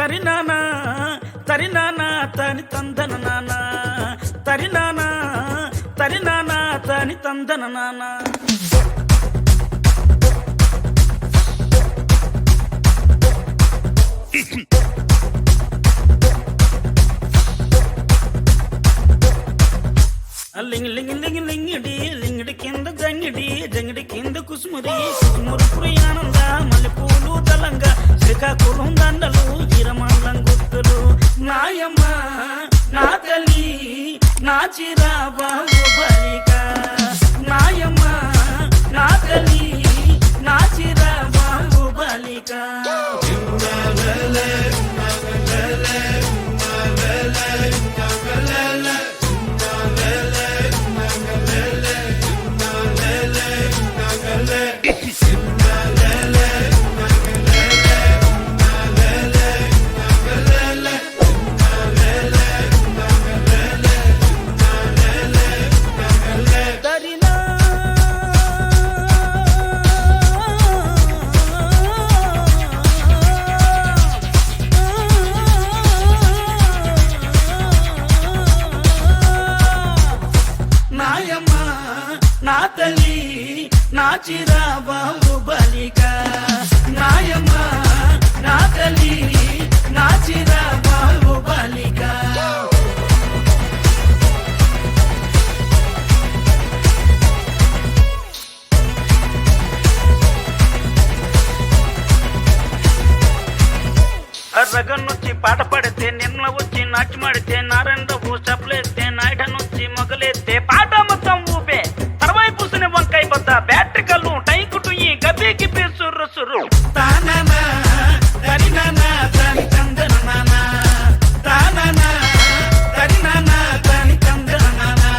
తరినానా తరినానా తని తందన నానా తరినానా తరినానా తని తందన నానా లింగి లింగి లింగి లింగిడి లింగిడి కింద జంగిడి జంగిడి కింద కుసుమురి కుసుమురు పురియానంద మల్లెపూలు దళంగా శ్రీకాకుళం దండలు ఈరమండలం గుర్తులు నాయమ్మ నా తల్లి నా చిరాబాబు బలిక నాయమ్మ నా తల్లి నా చిరాబాబు బలిక నా తల్లి నా చిరాబాబు బలిక నాయమ్మ నా తల్లి నా చిరాబాబు బలిక రగన్నొచ్చి పాట పడితే నిన్న వచ్చి నాట్యమాడితే నారాయణరావు చప్పలేస్తే నాయుడనొచ్చి మొగలేస్తే పాట మొత్తం ఊపే తర్వాయి పూసిన వంకాయ బద్ద బ్యాటరీ కల్లు టైకుటు ఈ గబ్బీకి సుర్రు సుర్రు తానా తరినానా తని తందన నానా తానా తరినానా తని తందన నానా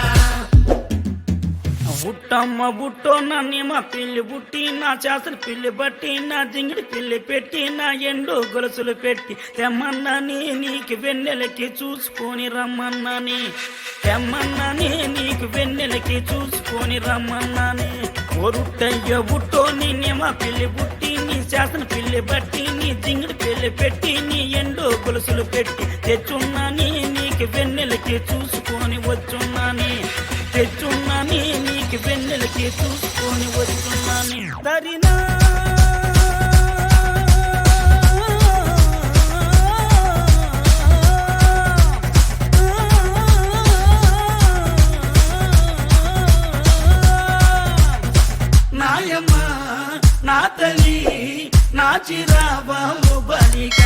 బుట్టమ్మ బుట్టో నన్ను మా పిల్లి బుట్టి నా చేసలు పిల్లి బట్టి నా జింగిడి పిల్లి పెట్టి నా ఎండు గొలుసులు పెట్టి తెమ్మన్నాని నీకు వెన్నెలకి చూసుకొని రమ్మన్నాని తెమ్మన్నాని నీకు వెన్నెలకి చూసుకొని రమ్మన్నాని ఒరుట్టయ్య బుట్టో నీ మా పిల్లి బుట్టి నీ చేసన పిల్లి బట్టి నీ జింగిడి పిల్లి పెట్టి నీ ఎండు గొలుసులు పెట్టి తెచ్చున్నాని నీకు వెన్నెలకి చూసుకొని వచ్చున్నాని తెచ్చున్నాని నీకు వెన్నెలకి చూసుకొని వచ్చున్నాని తరినా నాయమ్మ నా తల్లి నా చిరాబాబు బలిక